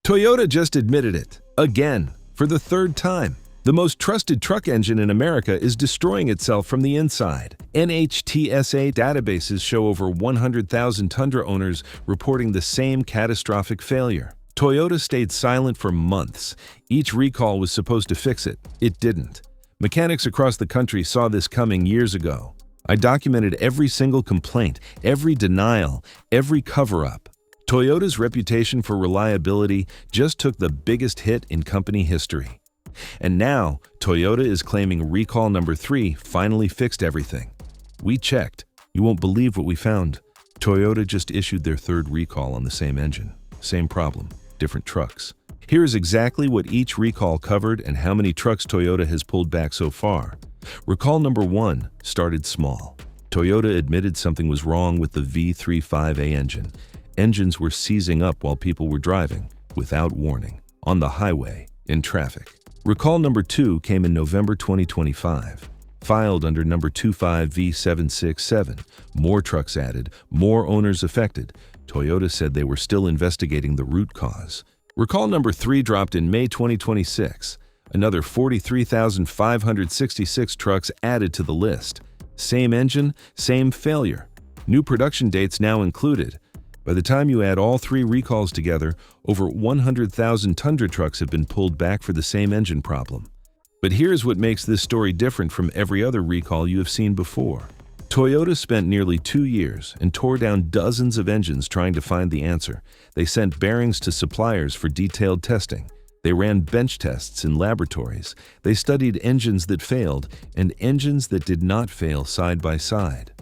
Toyota just admitted it, again, for the third time. The most trusted truck engine in America is destroying itself from the inside. NHTSA databases show over 100,000 Tundra owners reporting the same catastrophic failure. Toyota stayed silent for months. Each recall was supposed to fix it. It didn't. Mechanics across the country saw this coming years ago. I documented every single complaint, every denial, every cover-up. Toyota's reputation for reliability just took the biggest hit in company history. And now, Toyota is claiming recall number 3 finally fixed everything. We checked. You won't believe what we found. Toyota just issued their third recall on the same engine. Same problem, different trucks. Here is exactly what each recall covered and how many trucks Toyota has pulled back so far. Recall number 1 started small. Toyota admitted something was wrong with the V35A engine. Engines were seizing up while people were driving, without warning, on the highway, in traffic. Recall number 2 came in November 2025. Filed under number 25V767. More trucks added, more owners affected. Toyota said they were still investigating the root cause. Recall number 3 dropped in May 2026. Another 43,566 trucks added to the list. Same engine, same failure. New production dates now included. By the time you add all 3 recalls together, over 100,000 Tundra trucks have been pulled back for the same engine problem. But here's what makes this story different from every other recall you have seen before. Toyota spent nearly 2 years and tore down dozens of engines trying to find the answer. They sent bearings to suppliers for detailed testing. They ran bench tests in laboratories. They studied engines that failed and engines that did not fail side by side.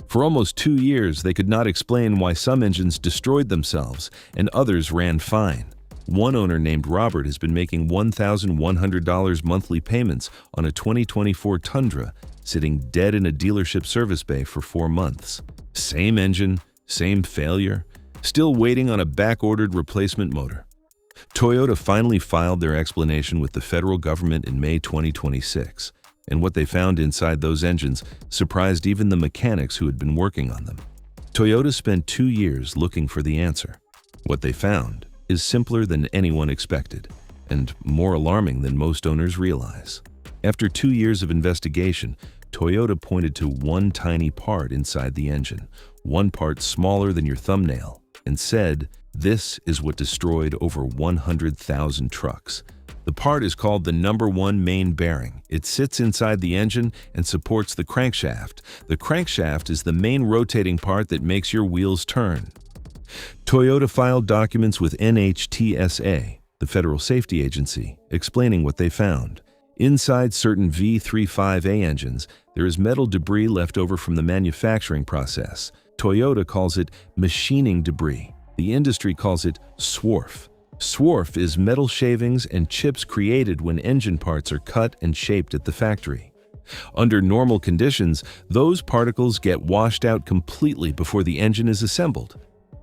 For almost 2 years, they could not explain why some engines destroyed themselves and others ran fine. One owner named Robert has been making $1,100 monthly payments on a 2024 Tundra, sitting dead in a dealership service bay for 4 months. Same engine, same failure, still waiting on a back-ordered replacement motor. Toyota finally filed their explanation with the federal government in May 2026. And what they found inside those engines surprised even the mechanics who had been working on them. Toyota spent 2 years looking for the answer. What they found is simpler than anyone expected, and more alarming than most owners realize. After 2 years of investigation, Toyota pointed to one tiny part inside the engine, one part smaller than your thumbnail, and said, "This is what destroyed over 100,000 trucks." The part is called the number 1 main bearing. It sits inside the engine and supports the crankshaft. The crankshaft is the main rotating part that makes your wheels turn. Toyota filed documents with NHTSA, the federal safety agency, explaining what they found. Inside certain V35A engines, there is metal debris left over from the manufacturing process. Toyota calls it machining debris. The industry calls it swarf. Swarf is metal shavings and chips created when engine parts are cut and shaped at the factory. Under normal conditions, those particles get washed out completely before the engine is assembled.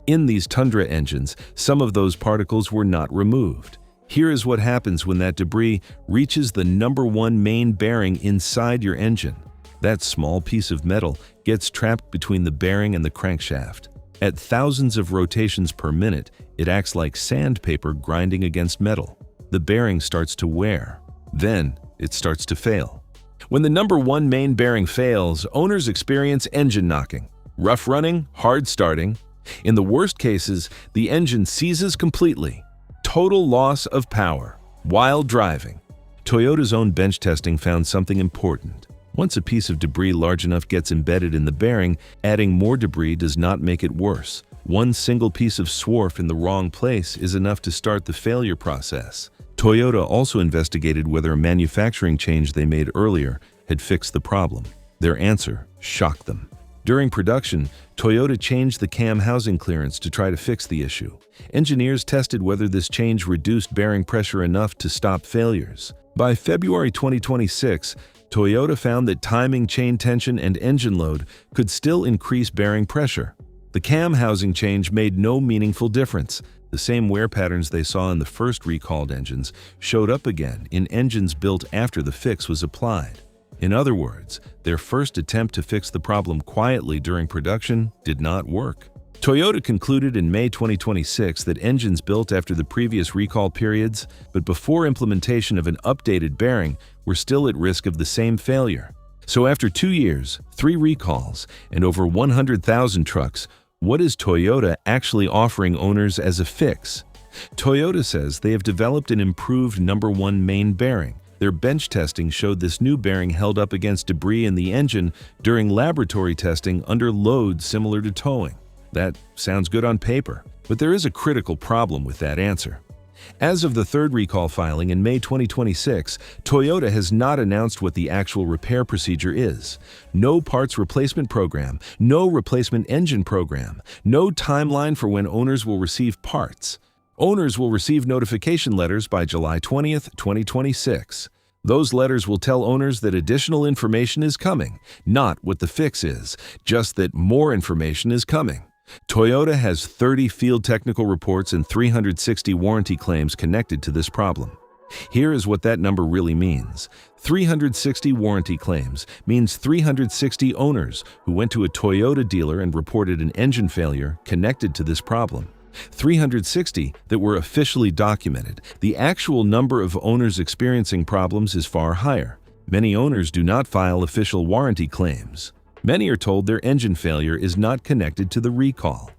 In these Tundra engines, some of those particles were not removed. Here is what happens when that debris reaches the number 1 main bearing inside your engine. That small piece of metal gets trapped between the bearing and the crankshaft. At thousands of rotations per minute, it acts like sandpaper grinding against metal. The bearing starts to wear. Then, it starts to fail. When the number 1 main bearing fails, owners experience engine knocking, rough running, hard starting. In the worst cases, the engine seizes completely. Total loss of power while driving. Toyota's own bench testing found something important. Once a piece of debris large enough gets embedded in the bearing, adding more debris does not make it worse. One single piece of swarf in the wrong place is enough to start the failure process. Toyota also investigated whether a manufacturing change they made earlier had fixed the problem. Their answer shocked them. During production, Toyota changed the cam housing clearance to try to fix the issue. Engineers tested whether this change reduced bearing pressure enough to stop failures. By February 2026, Toyota found that timing, chain tension, and engine load could still increase bearing pressure. The cam housing change made no meaningful difference. The same wear patterns they saw in the first recalled engines showed up again in engines built after the fix was applied. In other words, their first attempt to fix the problem quietly during production did not work. Toyota concluded in May 2026 that engines built after the previous recall periods, but before implementation of an updated bearing, were still at risk of the same failure. So after 2 years, 3 recalls, and over 100,000 trucks, what is Toyota actually offering owners as a fix? Toyota says they have developed an improved number 1 main bearing. Their bench testing showed this new bearing held up against debris in the engine during laboratory testing under loads similar to towing. That sounds good on paper, but there is a critical problem with that answer. As of the 3rd recall filing in May 2026, Toyota has not announced what the actual repair procedure is. No parts replacement program, no replacement engine program, no timeline for when owners will receive parts. Owners will receive notification letters by July 20th, 2026. Those letters will tell owners that additional information is coming, not what the fix is, just that more information is coming. Toyota has 30 field technical reports and 360 warranty claims connected to this problem. Here is what that number really means. 360 warranty claims means 360 owners who went to a Toyota dealer and reported an engine failure connected to this problem. 360 that were officially documented. The actual number of owners experiencing problems is far higher. Many owners do not file official warranty claims. Many are told their engine failure is not connected to the recall.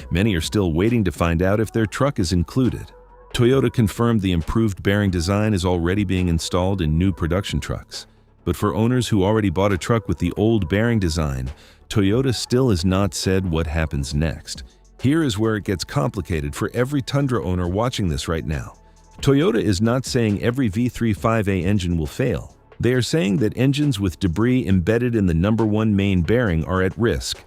Many are still waiting to find out if their truck is included. Toyota confirmed the improved bearing design is already being installed in new production trucks. But for owners who already bought a truck with the old bearing design, Toyota still has not said what happens next. Here is where it gets complicated for every Tundra owner watching this right now. Toyota is not saying every V35A engine will fail. They are saying that engines with debris embedded in the number 1 main bearing are at risk.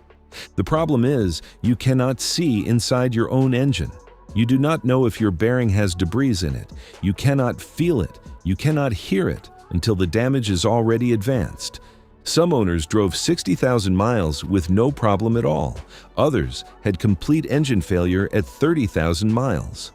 The problem is, you cannot see inside your own engine. You do not know if your bearing has debris in it. You cannot feel it. You cannot hear it until the damage is already advanced. Some owners drove 60,000 miles with no problem at all. Others had complete engine failure at 30,000 miles.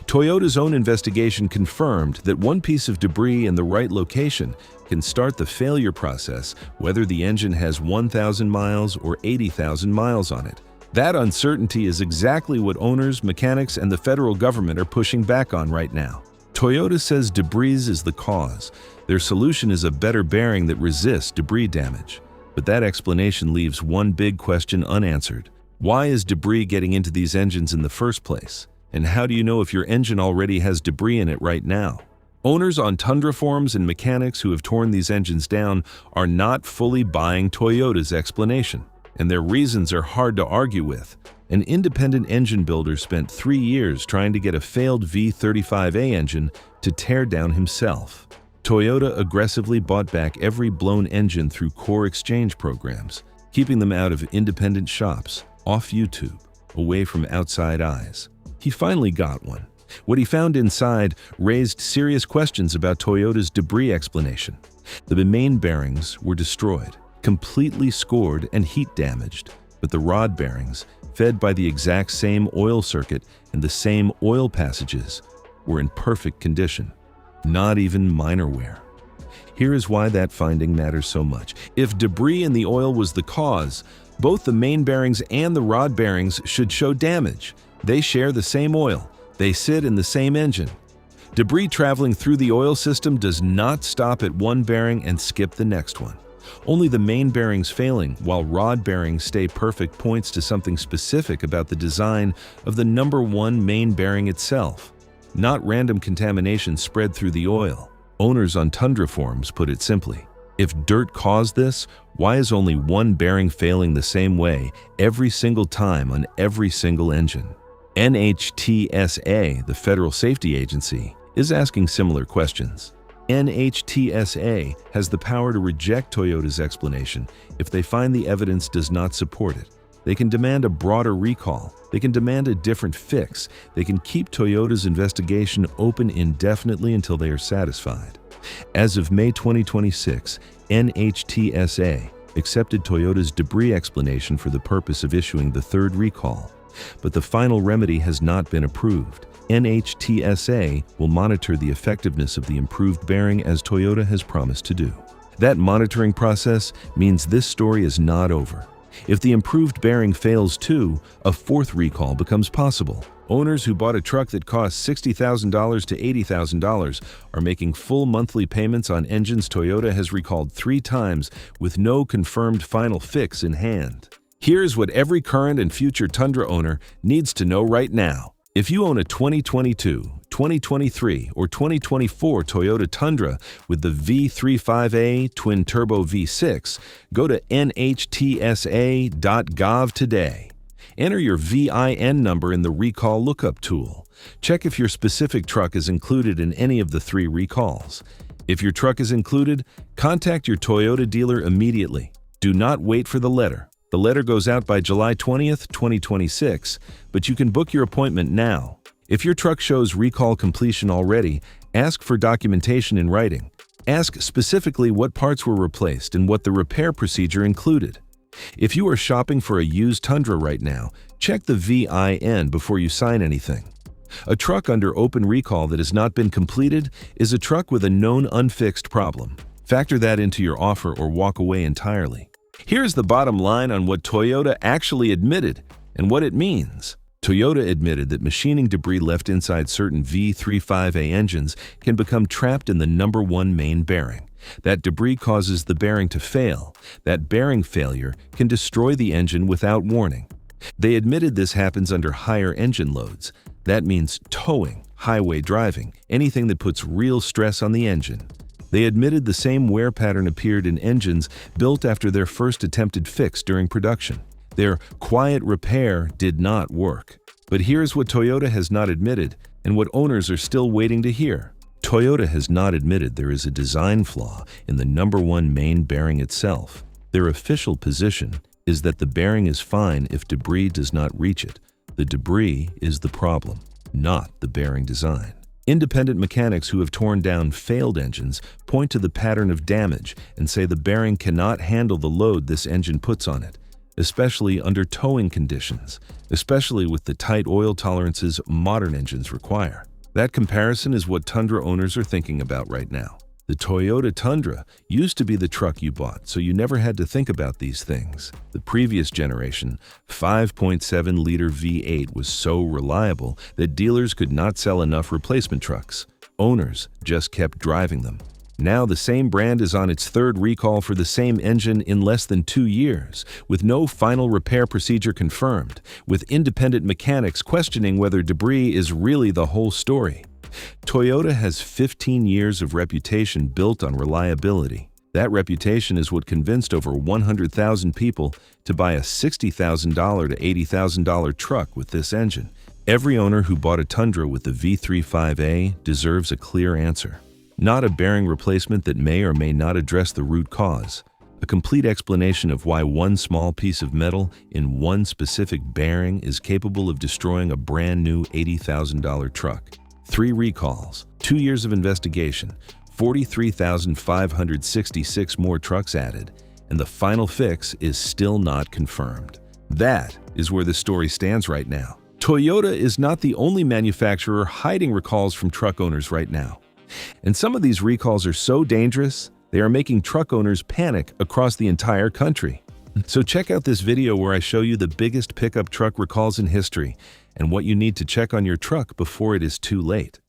Toyota's own investigation confirmed that one piece of debris in the right location can start the failure process, whether the engine has 1,000 miles or 80,000 miles on it. That uncertainty is exactly what owners, mechanics, and the federal government are pushing back on right now. Toyota says debris is the cause. Their solution is a better bearing that resists debris damage. But that explanation leaves one big question unanswered. Why is debris getting into these engines in the first place? And how do you know if your engine already has debris in it right now? Owners on Tundra forums and mechanics who have torn these engines down are not fully buying Toyota's explanation, and their reasons are hard to argue with. An independent engine builder spent 3 years trying to get a failed V35A engine to tear down himself. Toyota aggressively bought back every blown engine through core exchange programs, keeping them out of independent shops, off YouTube, away from outside eyes. He finally got one. What he found inside raised serious questions about Toyota's debris explanation. The main bearings were destroyed, completely scored and heat damaged, but the rod bearings, fed by the exact same oil circuit and the same oil passages, were in perfect condition. Not even minor wear. Here is why that finding matters so much. If debris in the oil was the cause, both the main bearings and the rod bearings should show damage. They share the same oil. They sit in the same engine. Debris traveling through the oil system does not stop at one bearing and skip the next one. Only the main bearings failing, while rod bearings stay perfect, points to something specific about the design of the number 1 main bearing itself, not random contamination spread through the oil. Owners on Tundra forums put it simply. If dirt caused this, why is only one bearing failing the same way every single time on every single engine? NHTSA, the federal safety agency, is asking similar questions. NHTSA has the power to reject Toyota's explanation if they find the evidence does not support it. They can demand a broader recall. They can demand a different fix. They can keep Toyota's investigation open indefinitely until they are satisfied. As of May 2026, NHTSA accepted Toyota's debris explanation for the purpose of issuing the 3rd recall. But the final remedy has not been approved. NHTSA will monitor the effectiveness of the improved bearing as Toyota has promised to do. That monitoring process means this story is not over. If the improved bearing fails too, a fourth recall becomes possible. Owners who bought a truck that cost $60,000 to $80,000 are making full monthly payments on engines Toyota has recalled 3 times with no confirmed final fix in hand. Here's what every current and future Tundra owner needs to know right now. If you own a 2022, 2023, or 2024 Toyota Tundra with the V35A twin-turbo V6, go to NHTSA.gov today. Enter your VIN number in the Recall Lookup tool. Check if your specific truck is included in any of the 3 recalls. If your truck is included, contact your Toyota dealer immediately. Do not wait for the letter. The letter goes out by July 20th, 2026, but you can book your appointment now. If your truck shows recall completion already, ask for documentation in writing. Ask specifically what parts were replaced and what the repair procedure included. If you are shopping for a used Tundra right now, check the VIN before you sign anything. A truck under open recall that has not been completed is a truck with a known unfixed problem. Factor that into your offer or walk away entirely. Here's the bottom line on what Toyota actually admitted and what it means. Toyota admitted that machining debris left inside certain V35A engines can become trapped in the number 1 main bearing. That debris causes the bearing to fail. That bearing failure can destroy the engine without warning. They admitted this happens under higher engine loads. That means towing, highway driving, anything that puts real stress on the engine. They admitted the same wear pattern appeared in engines built after their first attempted fix during production. Their quiet repair did not work. But here's what Toyota has not admitted and what owners are still waiting to hear. Toyota has not admitted there is a design flaw in the number 1 main bearing itself. Their official position is that the bearing is fine if debris does not reach it. The debris is the problem, not the bearing design. Independent mechanics who have torn down failed engines point to the pattern of damage and say the bearing cannot handle the load this engine puts on it, especially under towing conditions, especially with the tight oil tolerances modern engines require. That comparison is what Tundra owners are thinking about right now. The Toyota Tundra used to be the truck you bought, so you never had to think about these things. The previous generation, 5.7-liter V8 was so reliable that dealers could not sell enough replacement trucks. Owners just kept driving them. Now the same brand is on its 3rd recall for the same engine in less than 2 years, with no final repair procedure confirmed, with independent mechanics questioning whether debris is really the whole story. Toyota has 15 years of reputation built on reliability. That reputation is what convinced over 100,000 people to buy a $60,000 to $80,000 truck with this engine. Every owner who bought a Tundra with the V35A deserves a clear answer. Not a bearing replacement that may or may not address the root cause. A complete explanation of why one small piece of metal in one specific bearing is capable of destroying a brand new $80,000 truck. 3 recalls, 2 years of investigation, 43,566 more trucks added, and the final fix is still not confirmed. That is where the story stands right now. Toyota is not the only manufacturer hiding recalls from truck owners right now. And some of these recalls are so dangerous, they are making truck owners panic across the entire country. So check out this video where I show you the biggest pickup truck recalls in history and what you need to check on your truck before it is too late.